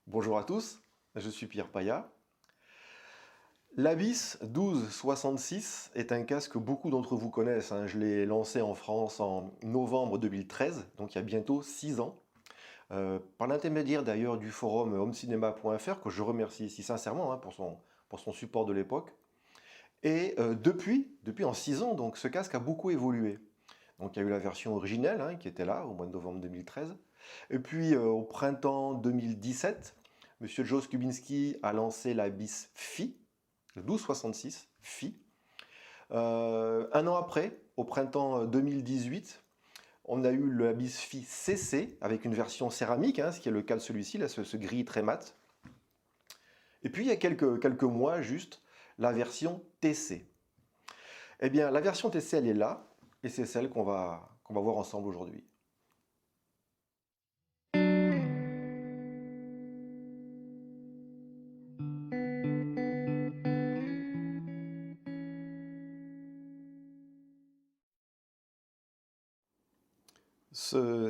Bonjour à tous, je suis Pierre Paya. L'Abyss 1266 est un casque que beaucoup d'entre vous connaissent, hein. Je l'ai lancé en France en novembre 2013, donc il y a bientôt 6 ans, par l'intermédiaire d'ailleurs du forum homecinema.fr, que je remercie ici sincèrement, hein, pour son support de l'époque. Et depuis en 6 ans, donc, ce casque a beaucoup évolué. Donc il y a eu la version originelle, hein, qui était là au mois de novembre 2013. Et puis au printemps 2017, Monsieur Joe Skubinski a lancé l'Abyss Phi, le 1266 Phi. Un an après, au printemps 2018, on a eu l'Abyss Phi CC avec une version céramique, hein, ce qui est le cas de celui-ci, là, ce gris très mat. Et puis il y a quelques mois juste, la version TC. Eh bien, la version TC, elle est là, et c'est celle qu'on va voir ensemble aujourd'hui.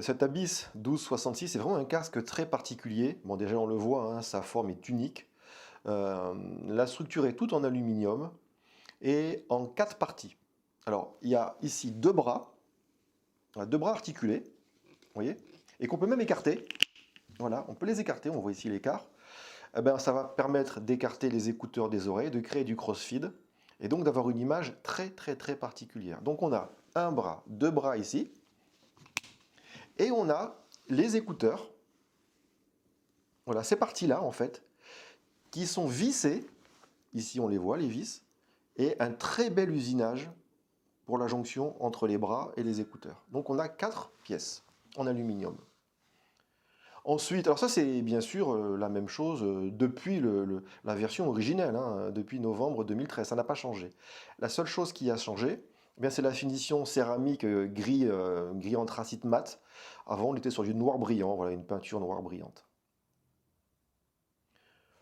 Cet Abyss 1266 est vraiment un casque très particulier. Bon, déjà on le voit, hein, sa forme est unique. La structure est toute en aluminium et en 4 parties. Alors, il y a ici deux bras articulés, vous voyez, et qu'on peut même écarter. Voilà, on peut les écarter, on voit ici l'écart. Eh ben, ça va permettre d'écarter les écouteurs des oreilles, de créer du crossfeed, et donc d'avoir une image très particulière. Donc on a un bras, deux bras ici, et on a les écouteurs, voilà, ces parties-là en fait, qui sont vissées, ici on les voit, les vis, et un très bel usinage pour la jonction entre les bras et les écouteurs. Donc on a 4 pièces en aluminium. Ensuite, alors ça c'est bien sûr la même chose depuis la version originelle, hein, depuis novembre 2013, ça n'a pas changé. La seule chose qui a changé, eh bien, c'est la finition céramique gris anthracite mat. Avant on était sur du noir brillant, voilà, une peinture noire brillante.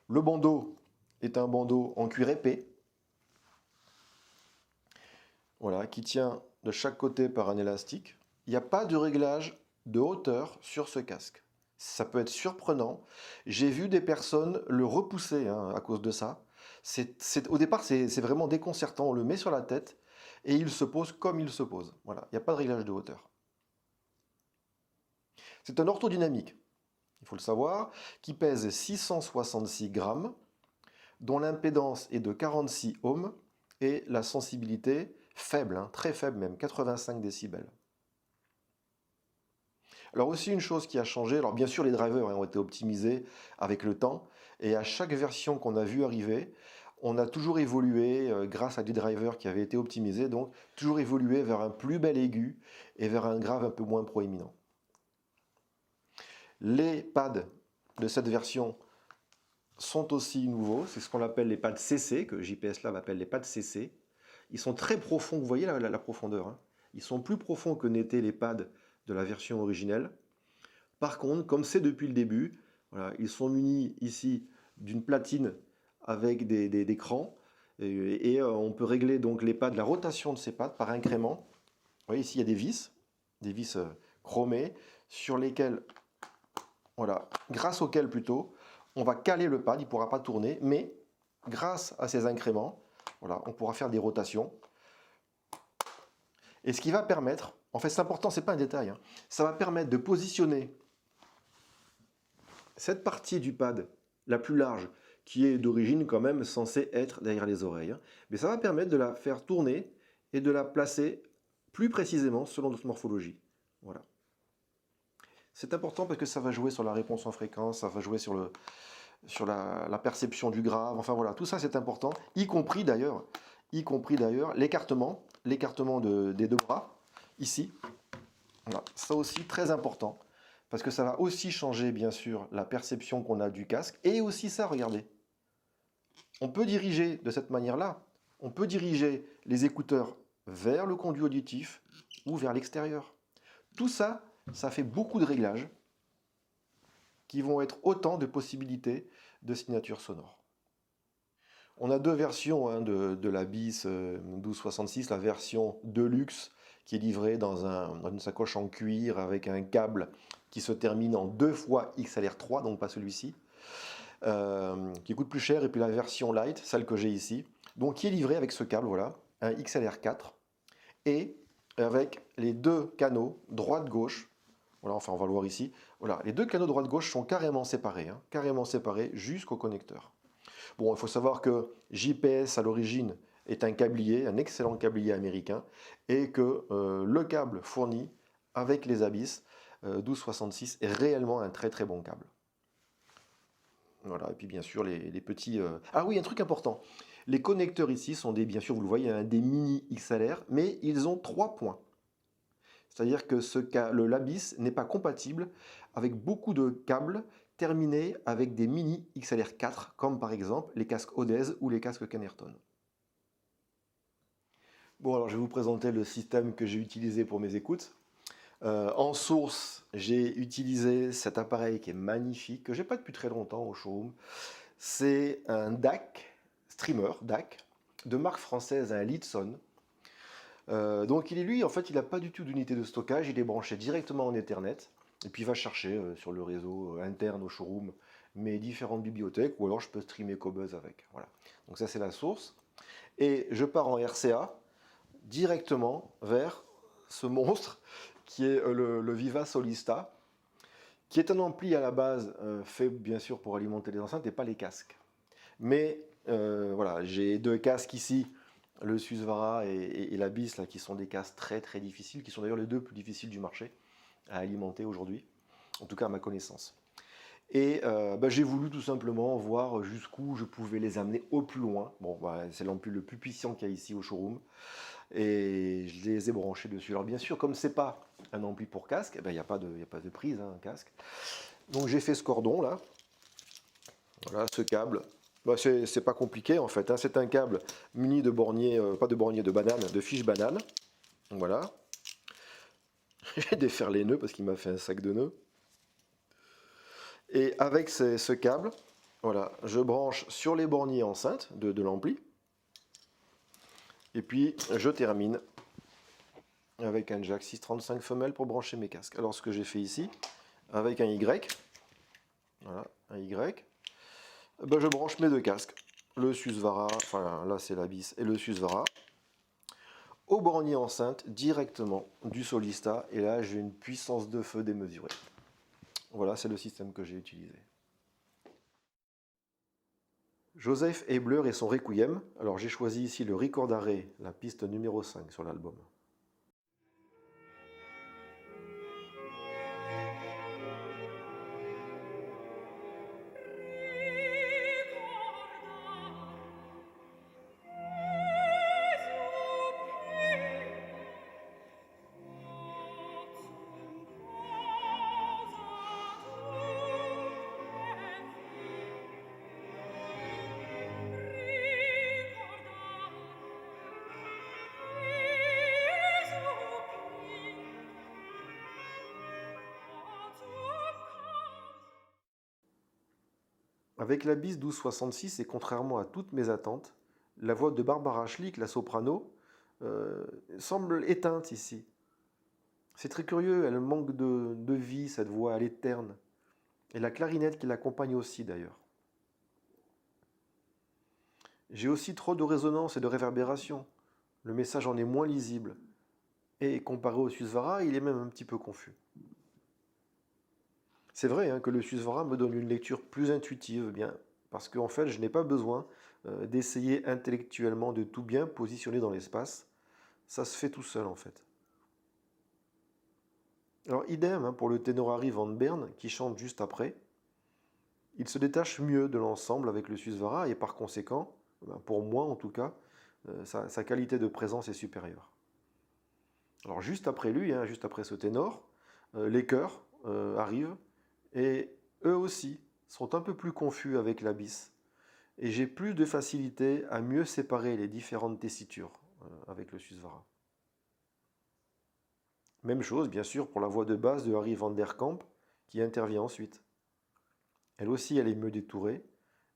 Le bandeau est un bandeau en cuir épais, voilà, qui tient de chaque côté par un élastique. Il n'y a pas de réglage de hauteur sur ce casque. Ça peut être surprenant. J'ai vu des personnes le repousser, hein, à cause de ça. Au départ, c'est vraiment déconcertant. On le met sur la tête et il se pose comme il se pose. Voilà, il n'y a pas de réglage de hauteur. C'est un orthodynamique, il faut le savoir, qui pèse 666 grammes, dont l'impédance est de 46 ohms et la sensibilité faible, hein, très faible même, 85 décibels. Alors aussi une chose qui a changé, alors bien sûr les drivers ont été optimisés avec le temps, et à chaque version qu'on a vu arriver, on a toujours évolué grâce à des drivers qui avaient été optimisés, donc toujours évolué vers un plus bel aigu et vers un grave un peu moins proéminent. Les pads de cette version sont aussi nouveaux, c'est ce qu'on appelle les pads CC, que JPS Lab appelle les pads CC. Ils sont très profonds, vous voyez la profondeur, hein. Ils sont plus profonds que n'étaient les pads de la version originelle. Par contre, comme c'est depuis le début, voilà, ils sont munis ici d'une platine avec des crans, et on peut régler donc les pads, la rotation de ces pads par incrément. Vous voyez ici il y a des vis chromées sur lesquelles, voilà, grâce auxquelles plutôt, on va caler le pad, il ne pourra pas tourner, mais grâce à ces incréments, voilà, on pourra faire des rotations. Et ce qui va permettre, en fait c'est important, c'est pas un détail, hein, ça va permettre de positionner cette partie du pad la plus large, qui est d'origine quand même censée être derrière les oreilles, hein, mais ça va permettre de la faire tourner et de la placer plus précisément selon notre morphologie. Voilà. C'est important parce que ça va jouer sur la réponse en fréquence, ça va jouer sur la perception du grave, enfin voilà, tout ça c'est important, y compris d'ailleurs l'écartement des deux bras, ici. Voilà, ça aussi très important, parce que ça va aussi changer bien sûr la perception qu'on a du casque, et aussi ça, regardez. On peut diriger de cette manière-là, on peut diriger les écouteurs vers le conduit auditif ou vers l'extérieur. Tout ça, ça fait beaucoup de réglages qui vont être autant de possibilités de signature sonore. On a deux versions, hein, de l'Abyss 1266, la version Deluxe qui est livré dans une sacoche en cuir avec un câble qui se termine en 2 fois XLR3, donc pas celui-ci, qui coûte plus cher, et puis la version light, celle que j'ai ici, donc qui est livrée avec ce câble, voilà, un XLR4, et avec les deux canaux droite-gauche. Voilà, enfin on va le voir ici. Voilà, les deux canaux droite-gauche sont carrément séparés, hein, carrément séparés jusqu'au connecteur. Bon, il faut savoir que JPS à l'origine est un câblier, un excellent câblier américain, et que le câble fourni avec les Abyss 1266 est réellement un très très bon câble. Voilà, et puis bien sûr les petits... Ah oui, un truc important. Les connecteurs ici sont des, bien sûr vous le voyez, hein, des mini XLR, mais ils ont 3 points. C'est-à-dire que l'Abyss n'est pas compatible avec beaucoup de câbles terminés avec des mini XLR4, comme par exemple les casques Odez ou les casques Kenerton. Bon, alors je vais vous présenter le système que j'ai utilisé pour mes écoutes. En source, j'ai utilisé cet appareil qui est magnifique, que j'ai pas depuis très longtemps au showroom. C'est un DAC, streamer DAC, de marque française, un Leadson. Donc lui, en fait, il n'a pas du tout d'unité de stockage, il est branché directement en Ethernet, et puis il va chercher sur le réseau interne au showroom mes différentes bibliothèques, ou alors je peux streamer Cobuzz avec. Voilà. Donc ça c'est la source. Et je pars en RCA directement vers ce monstre qui est le Viva Solista, qui est un ampli à la base fait bien sûr pour alimenter les enceintes et pas les casques. Mais voilà, j'ai 2 casques ici, le Susvara et l'Abyss, qui sont des casques très très difficiles, qui sont d'ailleurs les 2 plus difficiles du marché à alimenter aujourd'hui, en tout cas à ma connaissance. Et j'ai voulu tout simplement voir jusqu'où je pouvais les amener au plus loin. Bon, c'est l'ampli le plus puissant qu'il y a ici au showroom, et je les ai branchés dessus. Alors bien sûr, comme c'est pas un ampli pour casque, il n'y a pas de prise, hein, un casque. Donc j'ai fait ce cordon là, voilà, ce câble. C'est pas compliqué en fait, hein. C'est un câble muni de bornier, pas de bornier, de banane, de fiche banane. Voilà. J'ai défaire les nœuds parce qu'il m'a fait un sac de nœuds. Et avec ce câble, voilà, je branche sur les borniers enceintes de l'ampli. Et puis je termine avec un jack 635 femelle pour brancher mes casques. Alors ce que j'ai fait ici, avec un Y, voilà, un Y, je branche mes 2 casques, le Susvara, enfin là c'est l'Abyss et le Susvara, au bornier enceinte directement du Solista, et là j'ai une puissance de feu démesurée. Voilà, c'est le système que j'ai utilisé. Joseph Ebler et son Requiem. Alors j'ai choisi ici le Ricordare, la piste numéro 5 sur l'album. Avec l'Abyss 1266, et contrairement à toutes mes attentes, la voix de Barbara Schlick, la soprano, semble éteinte ici. C'est très curieux, elle manque de vie, cette voix, elle est terne. Et la clarinette qui l'accompagne aussi d'ailleurs. J'ai aussi trop de résonance et de réverbération. Le message en est moins lisible. Et comparé au Susvara, il est même un petit peu confus. C'est vrai hein, que le Susvara me donne une lecture plus intuitive, bien, parce qu'en fait, je n'ai pas besoin d'essayer intellectuellement de tout bien positionner dans l'espace. Ça se fait tout seul, en fait. Alors, idem hein, pour le Tenorari Van Bern, qui chante juste après. Il se détache mieux de l'ensemble avec le Susvara, et par conséquent, pour moi en tout cas, sa qualité de présence est supérieure. Alors, juste après lui, hein, juste après ce ténor, les chœurs arrivent, et eux aussi sont un peu plus confus avec l'Abyss. Et j'ai plus de facilité à mieux séparer les différentes tessitures avec le Susvara. Même chose, bien sûr, pour la voix de basse de Harry van der Kamp, qui intervient ensuite. Elle aussi, elle est mieux détourée,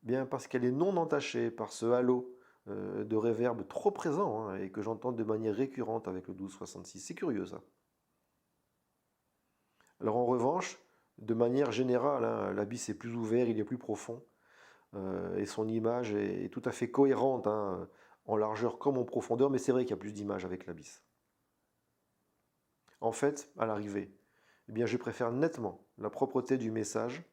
bien parce qu'elle est non entachée par ce halo de réverb trop présent hein, et que j'entends de manière récurrente avec le 1266. C'est curieux ça. Alors en revanche, de manière générale, hein, l'abysse est plus ouvert, il est plus profond et son image est tout à fait cohérente hein, en largeur comme en profondeur, mais c'est vrai qu'il y a plus d'images avec l'abysse. En fait, à l'arrivée, eh bien, je préfère nettement la propreté du message,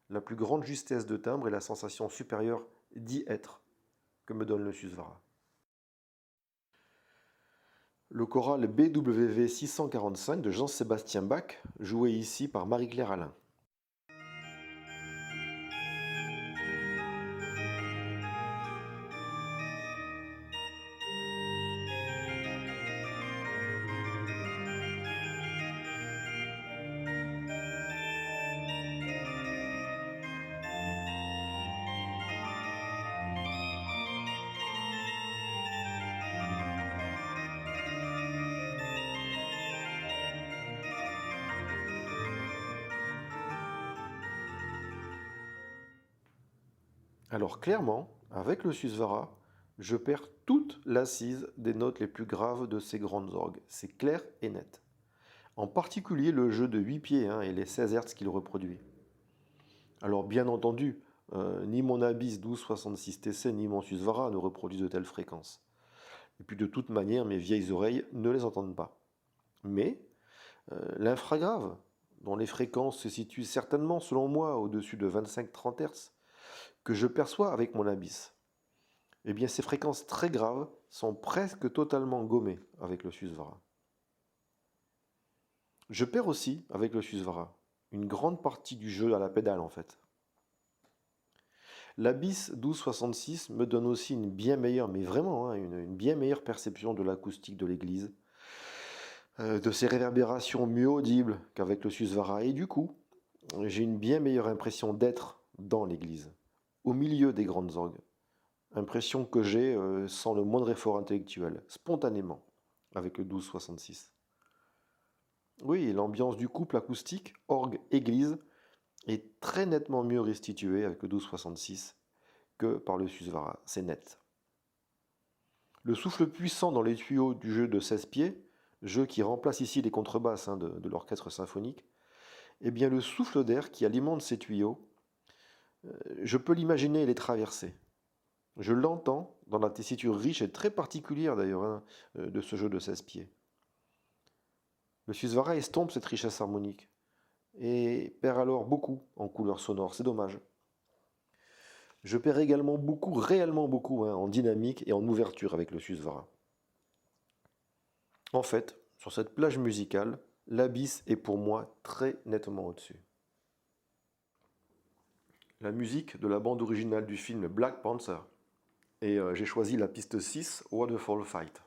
la plus grande justesse de timbre et la sensation supérieure d'y être que me donne le Susvara. Le choral BWV 645 de Jean-Sébastien Bach, joué ici par Marie-Claire Alain. Alors clairement, avec le Susvara, je perds toute l'assise des notes les plus graves de ces grandes orgues. C'est clair et net. En particulier le jeu de 8 pieds hein, et les 16 Hz qu'il reproduit. Alors bien entendu, ni mon Abyss 1266 TC ni mon Susvara ne reproduisent de telles fréquences. Et puis de toute manière, mes vieilles oreilles ne les entendent pas. Mais l'infragrave, dont les fréquences se situent certainement selon moi au-dessus de 25-30 Hz, que je perçois avec mon Abyss, eh bien ces fréquences très graves sont presque totalement gommées avec le Susvara. Je perds aussi, avec le Susvara, une grande partie du jeu à la pédale en fait. L'Abyss 1266 me donne aussi une bien meilleure, mais vraiment, hein, une bien meilleure perception de l'acoustique de l'église, de ses réverbérations mieux audibles qu'avec le Susvara, et du coup, j'ai une bien meilleure impression d'être dans l'église, au milieu des grandes orgues. Impression que j'ai sans le moindre effort intellectuel, spontanément, avec le 1266. Oui, l'ambiance du couple acoustique, orgue-église, est très nettement mieux restituée avec le 1266 que par le Susvara, c'est net. Le souffle puissant dans les tuyaux du jeu de 16 pieds, jeu qui remplace ici les contrebasses hein, de l'orchestre symphonique, eh bien le souffle d'air qui alimente ces tuyaux, je peux l'imaginer et les traverser. Je l'entends dans la tessiture riche et très particulière d'ailleurs hein, de ce jeu de 16 pieds. Le Susvara estompe cette richesse harmonique et perd alors beaucoup en couleurs sonores, c'est dommage. Je perds également beaucoup, réellement beaucoup, hein, en dynamique et en ouverture avec le Susvara. En fait, sur cette plage musicale, l'Abyss est pour moi très nettement au-dessus. La musique de la bande originale du film Black Panther, et j'ai choisi la piste 6, Waterfall Fight.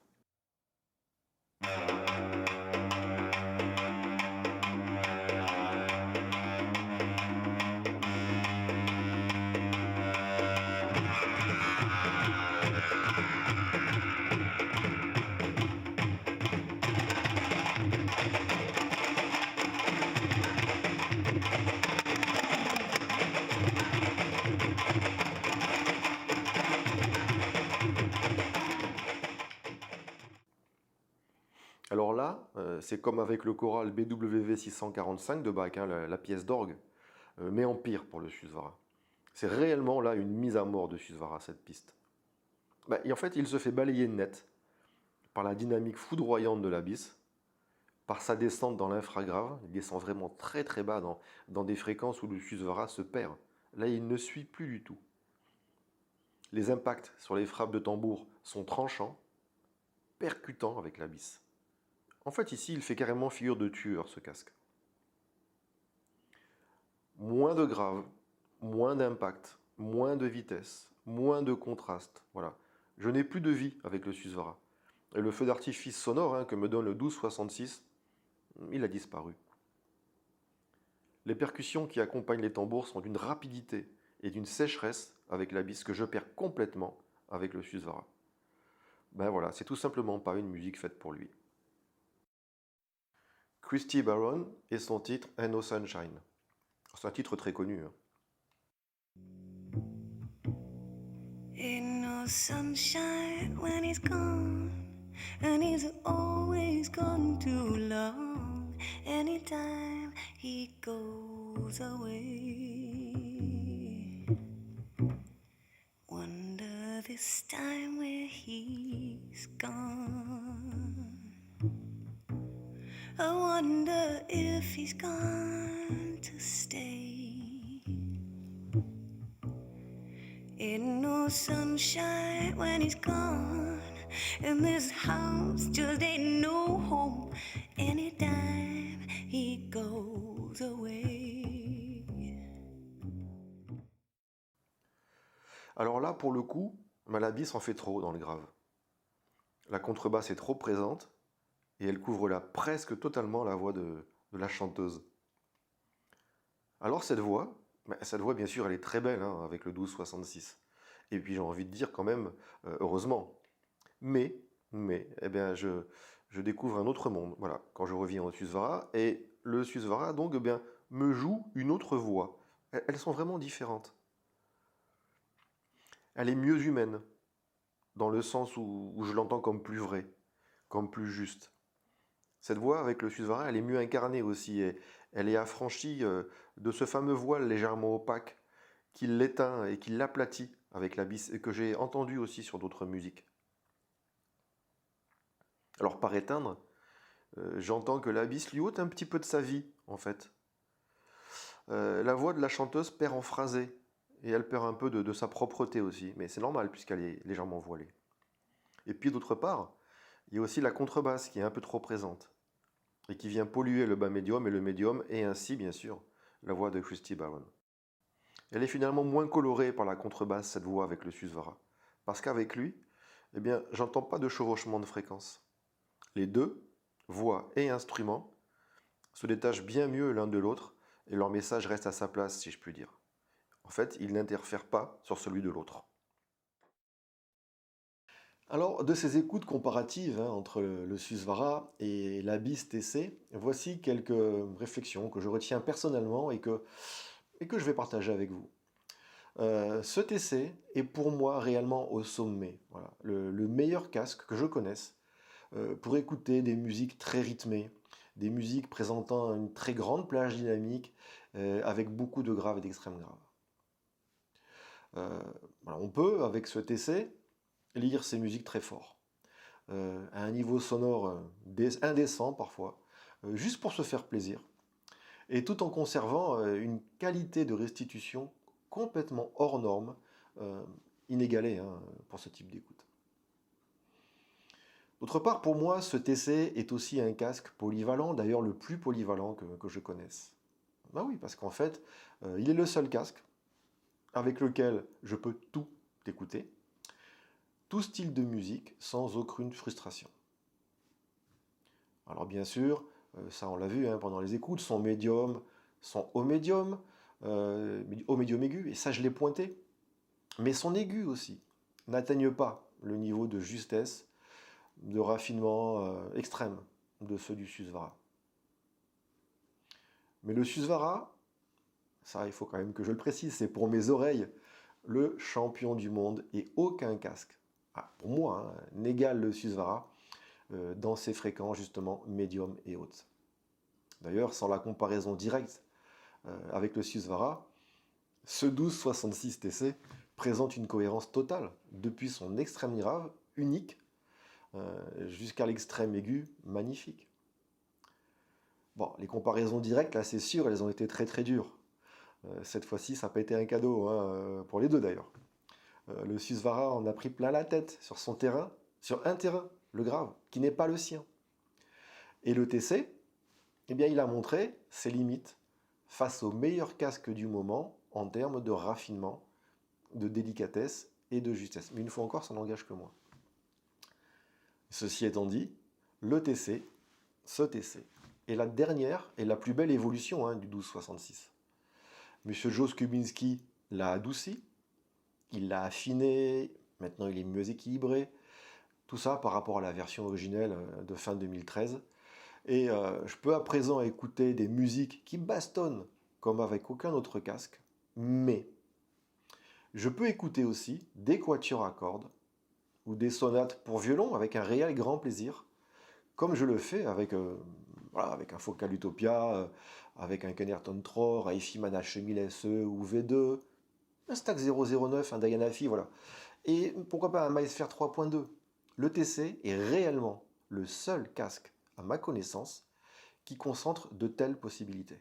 Alors là, c'est comme avec le choral BWV 645 de Bach, hein, la pièce d'orgue, mais en pire pour le Susvara. C'est réellement là une mise à mort de Susvara, cette piste. Et en fait, il se fait balayer net par la dynamique foudroyante de l'Abyss, par sa descente dans l'infragrave. Il descend vraiment très très bas dans des fréquences où le Susvara se perd. Là, il ne suit plus du tout. Les impacts sur les frappes de tambour sont tranchants, percutants avec l'Abyss. En fait, ici, il fait carrément figure de tueur, ce casque. Moins de grave, moins d'impact, moins de vitesse, moins de contraste. Voilà. Je n'ai plus de vie avec le Susvara. Et le feu d'artifice sonore hein, que me donne le 1266, il a disparu. Les percussions qui accompagnent les tambours sont d'une rapidité et d'une sécheresse avec l'Abyss que je perds complètement avec le Susvara. Ben voilà, c'est tout simplement pas une musique faite pour lui. Christy Barron et son titre Ain't No Sunshine. C'est un titre très connu. Hein. no sunshine when he's gone, and he's always gone too long. Anytime he goes away, wonder this time where he's gone. I wonder if he's gone to stay. Ain't no sunshine when he's gone, and this house just ain't no home anytime he goes away. Alors là, pour le coup, Malabis en fait trop dans le grave. La contrebasse est trop présente et elle couvre là presque totalement la voix de la chanteuse. Alors cette voix bien sûr, elle est très belle hein, avec le 12-66. Et puis j'ai envie de dire quand même, heureusement. Eh bien, je découvre un autre monde, voilà, quand je reviens au Susvara. Et le Susvara, donc, eh bien, me joue une autre voix. Elles sont vraiment différentes. Elle est mieux humaine, dans le sens où je l'entends comme plus vraie, comme plus juste. Cette voix, avec le Susvara, elle est mieux incarnée aussi, et elle est affranchie de ce fameux voile légèrement opaque qui l'éteint et qui l'aplatit avec l'abysse, et que j'ai entendu aussi sur d'autres musiques. Alors par éteindre, j'entends que l'abysse lui ôte un petit peu de sa vie, en fait. La voix de la chanteuse perd en phrasé, et elle perd un peu de sa propreté aussi, mais c'est normal puisqu'elle est légèrement voilée. Et puis d'autre part, il y a aussi la contrebasse qui est un peu trop présente, et qui vient polluer le bas médium et le médium, et ainsi, bien sûr, la voix de Christy Barron. Elle est finalement moins colorée par la contrebasse, cette voix avec le Susvara, parce qu'avec lui, eh bien, j'entends pas de chevauchement de fréquence. Les deux, voix et instrument, se détachent bien mieux l'un de l'autre, et leur message reste à sa place, si je puis dire. En fait, ils n'interfèrent pas sur celui de l'autre. Alors, de ces écoutes comparatives hein, entre le Susvara et l'Abyss TC, voici quelques réflexions que je retiens personnellement et que je vais partager avec vous. Ce TC est pour moi réellement au sommet. Voilà, le meilleur casque que je connaisse pour écouter des musiques très rythmées, des musiques présentant une très grande plage dynamique avec beaucoup de graves et d'extrêmes graves. Voilà, on peut, avec ce TC, lire ces musiques très fort, à un niveau sonore indécent parfois, juste pour se faire plaisir, et tout en conservant une qualité de restitution complètement hors norme, inégalée hein, pour ce type d'écoute. D'autre part, pour moi, ce TC est aussi un casque polyvalent, d'ailleurs le plus polyvalent que je connaisse. Ben oui, parce qu'en fait, il est le seul casque avec lequel je peux tout écouter, tout style de musique, sans aucune frustration. Alors bien sûr, ça on l'a vu hein, pendant les écoutes, son médium, son haut médium aigu, et ça je l'ai pointé, mais son aigu aussi, n'atteignent pas le niveau de justesse, de raffinement extrême de ceux du Susvara. Mais le Susvara, ça il faut quand même que je le précise, c'est pour mes oreilles le champion du monde, et aucun casque, pour moi, hein, n'égale le Susvara dans ses fréquences justement médium et hautes. D'ailleurs, sans la comparaison directe avec le Susvara, ce 1266 TC présente une cohérence totale, depuis son extrême grave, unique, jusqu'à l'extrême aigu, magnifique. Bon, les comparaisons directes, là c'est sûr, elles ont été très très dures. Cette fois-ci, ça n'a pas été un cadeau, hein, pour les deux d'ailleurs. Le Susvara en a pris plein la tête sur son terrain, sur un terrain, le grave, qui n'est pas le sien. Et le TC, eh bien, il a montré ses limites face au meilleur casque du moment en termes de raffinement, de délicatesse et de justesse. Mais une fois encore, ça n'engage que moi. Ceci étant dit, le TC, ce TC, est la dernière et la plus belle évolution hein, du 1266. Monsieur Joe Skubinski l'a adouci, il l'a affiné, maintenant il est mieux équilibré, tout ça par rapport à la version originelle de fin 2013. Et je peux à présent écouter des musiques qui bastonnent comme avec aucun autre casque, mais Je peux écouter aussi des quatuors à cordes ou des sonates pour violon avec un réel grand plaisir, comme je le fais avec, voilà, avec un Focal Utopia, avec un Kenerton Tror, un Ifiman H1000 SE ou V2, un Stack 009, un Diana Phi, voilà. Et pourquoi pas un MySphere 3.2. Le TC est réellement le seul casque, à ma connaissance, qui concentre de telles possibilités.